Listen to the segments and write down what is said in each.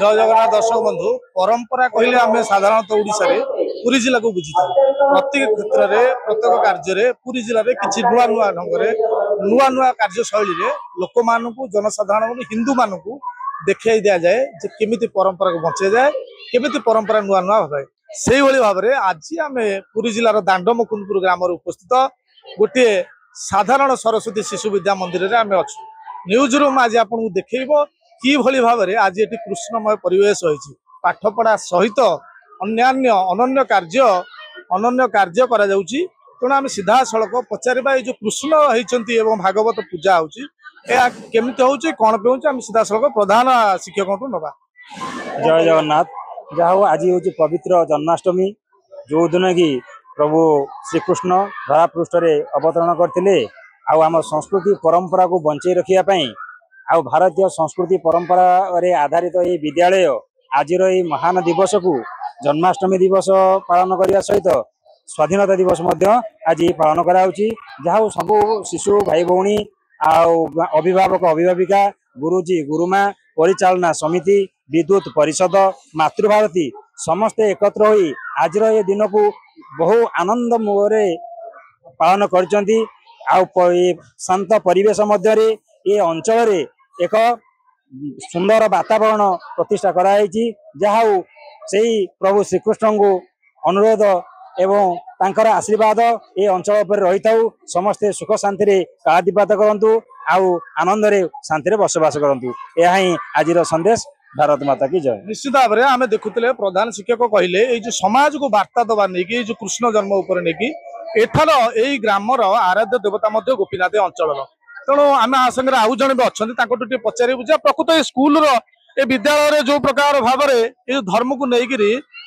जय जगन्नाथ दर्शक बंधु परंपरा कहले आम साधारणतः ओडिशा रे पुरी जिला को बुझी प्रत्येक क्षेत्र में प्रत्येक कार्य पुरी जिले में किसी नुआ नुआ ढंग से नुआ नुआ कार्यशैली लोक मान जनसाधारण हिंदू मान देखा दि जाए केमी परंपरा को बचे जाए केमी परंपरा नुआ नुआ भाव से भाव में आज आम पुरी जिलार दांड मुकुंदपुर ग्राम उपस्थित गोटे साधारण सरस्वती शिशु विद्या मंदिर में आम अच्छु न्यूज रूम आज आपको देखब कि भाव में आज ये कृष्णमय परिवेश होती पाठपढ़ा सहित अन्यान्य अनन्य कार्य करा जाउची तेणु आम सीधा सड़क पचारिबा जो कृष्ण होती भागवत पूजा होमती होची कौन पे होची आम सीधा सड़क प्रधान शिक्षक नवा। जय जगन्नाथ जहाँ आज हूँ पवित्र जन्माष्टमी जो दिन कि प्रभु श्रीकृष्ण धरा पृष्ठ अवतरण करते आम संस्कृति परंपरा को बंचे रखापी आ भारतीय संस्कृति परंपरा आधारित ये विद्यालय आज महान दिवस को जन्माष्टमी दिवस पालन करने सहित स्वाधीनता दिवस आज पालन कराउची जहाँ सबू शिशु भाई भौणी अभिभावक अभिभाविका गुरुजी गुरुमा परिचालना समिति विद्युत परिषद मातृभारती समस्ते एकत्र होई आज ये दिन को बहु आनंद मुहरे पालन करचंती शांत परिवेश मध्य ये अंचल एक सुंदर वातावरण प्रतिष्ठा कराई जहाँ से प्रभु श्रीकृष्ण को अनुरोध एवं तांकर आशीर्वाद ये अंचल पर रही था समस्ते सुख शांति कालातीपात करूँ आनंद शांति बसवास करूँ यह आज संदेश भारत माता की जय। निश्चित भाव में आम देखुले प्रधान शिक्षक कहले ये समाज को वार्ता दबा नहीं जो कृष्ण जन्म उपर नहीं एठार यही ग्रामर आराध्य देवता गोपीनाथ अंचल तेणु आम आसंगे आउ जन भी अच्छा पचारे बुझा प्रकृत स्कूल विद्यालय जो प्रकार भाव में धर्म को लेकर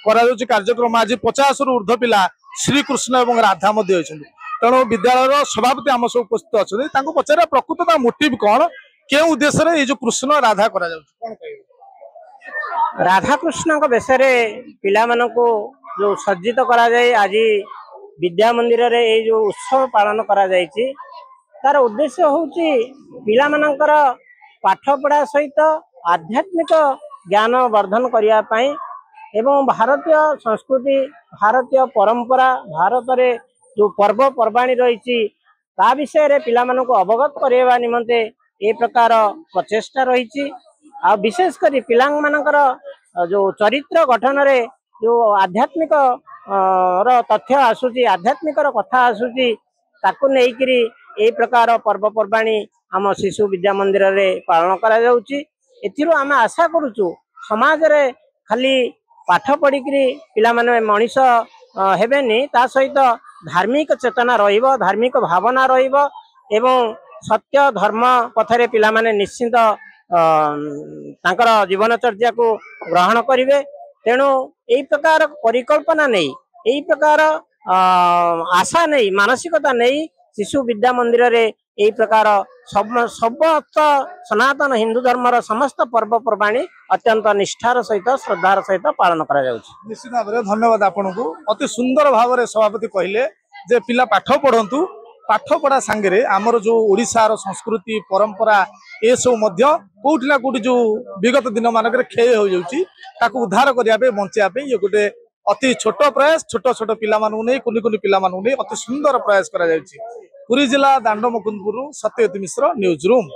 कार्यक्रम आज 50 रु ऊर्ध्व पिला श्रीकृष्ण और राधा तेणु विद्यालय सभापति आम सब उपस्थित अच्छा पचार प्रकृत मोटिव कौन के उद्देश्य जो कृष्ण राधा करा राधा कृष्ण बेसरे पिला मानकु जो सज्जित करा जाए आज विद्या मंदिर रे ये जो उत्सव पालन करा जायछि तार उद्देश्य होउछि पिला मानकर पाठ पढ़ा सहित आध्यात्मिक ज्ञान वर्धन करिया पई एवं भारतीय संस्कृति भारतीय परंपरा भारत रे जो पर्व पर्वाणी रही ता विषय रे पिला मानकु अवगत करेवा निमंते ए प्रकार प्रचेष्टा रही आ विशेष करी पिला मानकर जो चरित्र गठन रे जो आध्यात्मिक तथ्य आसूची आध्यात्मिक कथा आसूची ताकू नेइकरी ए प्रकार पर्वपर्वाणी आम शिशु विद्या मंदिर रे पालन करा जाउची एथिरो आम आशा करूचु समाज रे खाली पाठ पढ़िकरी पिला माने मनीष हेबेनी ता सहित धार्मिक चेतना रहिबो धार्मिक भावना रहिबो एवं सत्य धर्म पथरे पिला माने निश्चित तांकर जीवनचर्या को ग्रहण करिवे तेणु यही प्रकार परिकल्पना नहीं यही प्रकार आशा नहीं मानसिकता नहीं शिशु विद्या मंदिर रे यही प्रकार समस्त सनातन हिंदू धर्मर समस्त पर्वपर्वाणी अत्यंत निष्ठार सहित श्रद्धार सहित पालन करा जाउछि। निश्चित भाव में धन्यवाद आपन को अति सुंदर भाव में सभापति कहले जे पिला पाठ पढ़ंतु पाठ पढ़ा सांगे आमर जो ओडिशार संस्कृति परंपरा ये सब कोठी ना कोठी जो विगत दिन मानक क्षय हो जाउछि ताकू उद्धार करने बचाई ये गोटे अति छोट प्रयास छोट छोट पिला नहीं कुनि कुनि पिला नहीं अति सुंदर प्रयास करा जाउछि। पुरी जिला दांड मुकुंदपुर सत्यवती मिश्र न्यूज रूम।